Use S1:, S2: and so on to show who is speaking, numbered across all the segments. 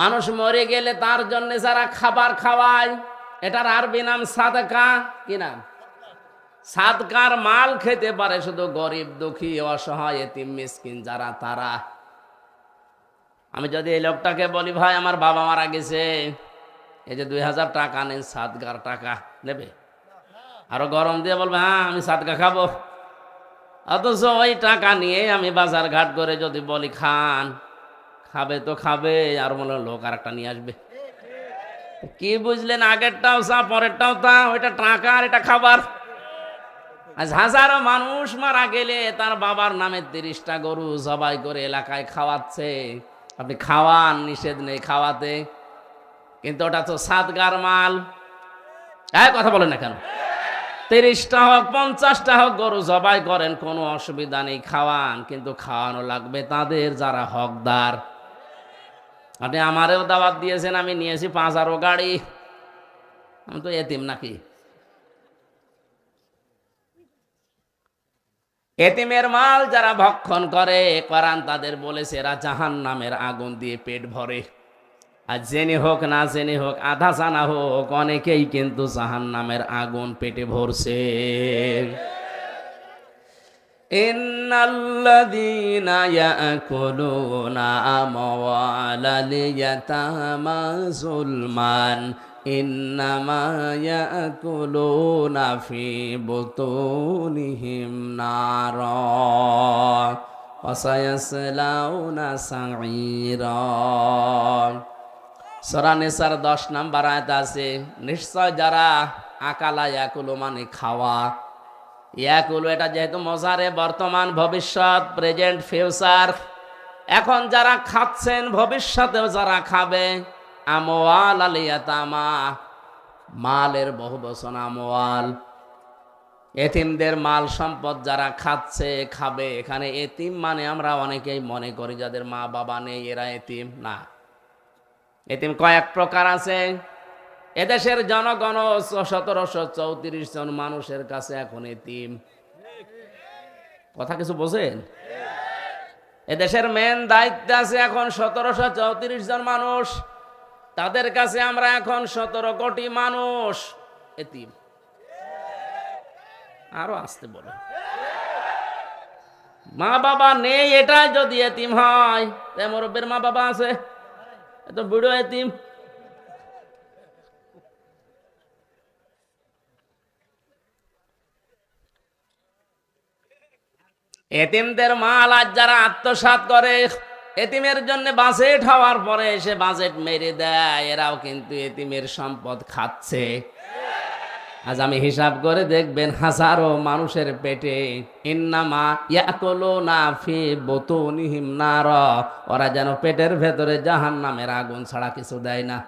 S1: মানুষ মরে গেলে তার জন্য যারা খাবার খাওয়ায়, এটার আরবি নাম সাদকা। কি নাম? সাদকার মাল খেতে পারে শুধু গরিব, দুঃখী, অসহায়, এতিম, মিসকিন যারা, তারা। আমি যদি এই লোকটাকে বলি, ভাই আমার বাবা মারা গেছে, এই যে 2000 টাকা নেন, সাদকার টাকা নেবে? আরো গরম দিয়ে বলবে, হ্যাঁ আমি সাদকা খাবো। অথচ ওই টাকা নিয়ে আমি বাজার ঘাট করে যদি বলি খান, খাবে তো খাবে, আর মনে লোক আর একটা নিয়ে আসবে। কি বুঝলেন? আগেরটাও চা, পরেরটাও তা, ওইটা টাকা আর এটা খাবার। আজ হাজারো মানুষ মারা গেলে তার বাবার নামে 30টা গরু জবাই করে এলাকায় খাওয়াচ্ছে। আপনি খাওয়ান, নিষেধ নেই খাওয়াতে, কিন্তু ওটা তো সাদগার মাল। কথা বলেন না কেন? 30টা হোক 50টা হোক গরু জবাই করেন, কোনো অসুবিধা নেই, খাওয়ান, কিন্তু খাওয়ানো লাগবে তাদের যারা হকদার। আপনি আমারেও দাওয়াত দিয়েছেন, আমি নিয়েছি 5 গাড়ি, আমি তো এতিম নাকি? এতিমের মাল যারা ভক্ষণ করে, কোরআন তাদের বলেছে এরা জাহান্নামের আগুন দিয়ে পেট ভরে। আর জেনে হোক না জেনে হোক, আধা জানা হোক, অনেকেই কিন্তু জাহান্নামের আগুন পেটে ভরছে। ইন্নাল্লাযীনা ইয়াকুলুনা আমওয়ালাল ইয়াতামা যুলমান ইন্নামা ইয়াকুলুনা ফি বুতুনিহিম নারা ওয়া সায়াসলাউনা সাঈরা। সূরা নিসার 10 নম্বর আয়াত আছে, নিশ্চয় যারা আকালা ইয়াকুলু মানে খাওয়া, ইয়াকুলু এটা যেহেতু মজারে বর্তমান, ভবিষ্যৎ, প্রেজেন্ট, ফিউচার, এখন যারা খাচ্ছেন ভবিষ্যতেও যারা খাবে, আমওয়াল আল ইয়াতামা, মালের বহুবচন আমওয়াল, এতিমদের মাল সম্পদ যারা খাচ্ছে খাবে। এখানে এতিম মানে আমরা অনেকেই মনে করি যাদের মা বাবা নেই এরা এতিম, না। এতিম কয়েক প্রকার আছে। এদেশের জনগণ 1734 জন মানুষের কাছে এখন এতিম। কথা কিছু বোঝেন? এদেশের মেন দায়িত্ব আছে এখন 1734 জন মানুষ, তাদের কাছে আমরা এখন 17 কোটি মানুষ এতিম। আরো আসতে বলো, মা বাবা নেই এটাই যদি এতিম হয়, মুরব্বীর মা বাবা আছে, এত বুড়ো এতিম। এতিমদের মাল আজ যারা আত্মসাৎ করে, এতিমের জন্য বাজেট হওয়ার পরে এসে বাজেট মেরে দেয়, এরাও কিন্তু এতিমের সম্পদ খাচ্ছে। আজ আমি হিসাব করে দেখবেন, হাজারো মানুষের পেটে ইন্নামা ইয়াকুলুনা ফি বুতুনিহিম নারা, ওরা যেন পেটের ভেতরে জাহান্নামের আগুন ছাড়া কিছু দেয় না।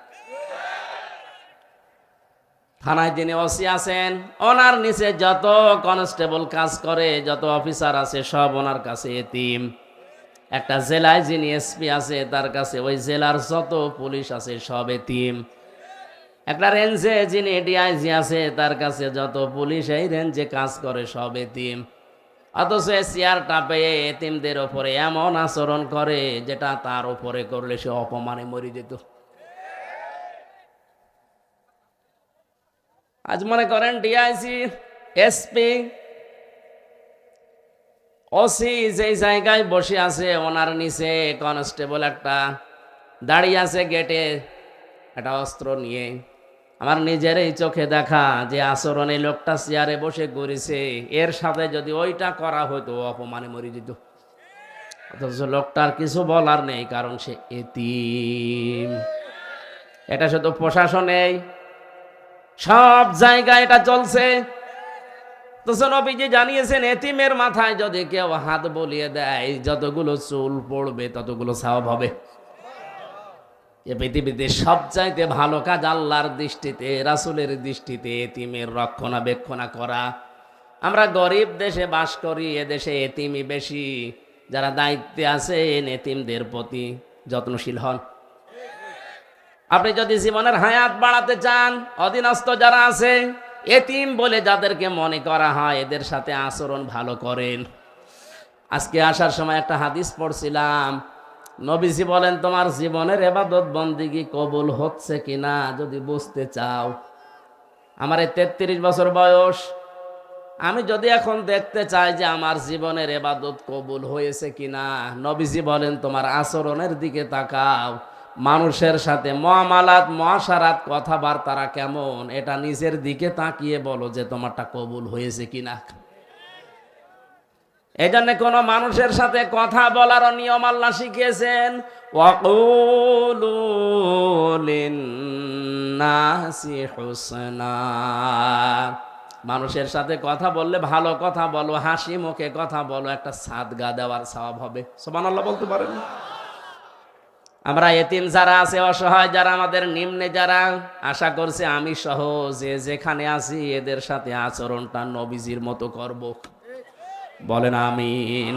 S1: থানায় যিনি ওসি আছেন, ওনার নিচে যত কনস্টেবল কাজ করে, যত অফিসার আছে, সব ওনার কাছে এতিম। একটা জেলায় যিনি এসপি আছে, তার কাছে ওই জেলার যত পুলিশ আছে সব এতিম। একটা রেঞ্জে যিনি ডিআইজি আছে, তার কাছে যত পুলিশ এই রেঞ্জে কাজ করে সব এতিম। অথচ চেয়ারটা পেয়ে এতিমদের ওপরে এমন আচরণ করে যেটা তার উপরে করলে সে অপমানে মরে যেত। আজ মনে করেন ডিআইজি, এসপি, ওসি যেই জায়গায় বসে আছে, ওনার নিচে কনস্টেবল একটা দাঁড়িয়ে আছে গেটে একটা অস্ত্র নিয়ে। আমার নিজের এই চোখে দেখা যে আচরণে লোকটা চেয়ারে বসে করেছে, এর সাথে যদি ওইটা করা হতো অপমানে মরে যেত। অথচ লোকটার কিছু বলার নেই, কারণ সে এতিম। এটা শুধু প্রশাসনেই, সব জায়গায় এটা চলছে। তো নবীজি জানিয়েছেন, এতিমের মাথায় যদি কেউ হাত বলিয়ে দেয়, যতগুলো চুল পড়বে ততগুলো সওয়াব হবে। এ পৃথিবীতে সবচাইতে ভালো কাজ আল্লাহর দৃষ্টিতে, রাসূলের দৃষ্টিতে এতিমের রক্ষণাবেক্ষণা করা। আমরা গরিব দেশে বাস করি, এদেশে এতিমই বেশি। যারা দায়িত্বে আছেন এতিমদের প্রতি যত্নশীল হন। আপনি যদি জীবনের হায়াত বাড়াতে চান, অধীনস্থ যারা আছে, এতিম বলে যাদেরকে মনে করা হয়, এদের সাথে আচরণ ভালো করেন। আজকে আসার সময় একটা হাদিস পড়ছিলাম, নবীজি বলেন তোমার জীবনের ইবাদত বন্দেগী কবুল হচ্ছে কিনা যদি বুঝতে চাও, আমার এই 33 বছর বয়স, আমি যদি এখন দেখতে চাই যে আমার জীবনের ইবাদত কবুল হয়েছে কিনা, নবীজি বলেন তোমার আচরণের দিকে তাকাও, মানুষের সাথে মুআমালাত মুআশারাত কথাবার্তারা কেমন, এটা নিজের দিকে তাকিয়ে বলো যে তোমারটা কবুল হয়েছে কিনা। এই জন্য কোনো মানুষের সাথে কথা বলার নিয়ম আল্লাহ শিখিয়েছেন, ওয়াকুলু লিন্নাসি হুসনা, মানুষের সাথে কথা বললে ভালো কথা বলো, হাসি মুখে কথা বলো, একটা সাদগা দেওয়ার সওয়াব হবে। সুবহানাল্লাহ বলতে পারেন। আমরা এতিম যারা আছে, অসহায় যারা, আমাদের নিম্নে যারা, আশা করছি আমি সহ যে যেখানে আছি এদের সাথে আচরণটা নবীজির মতো করব। বলেন আমিন।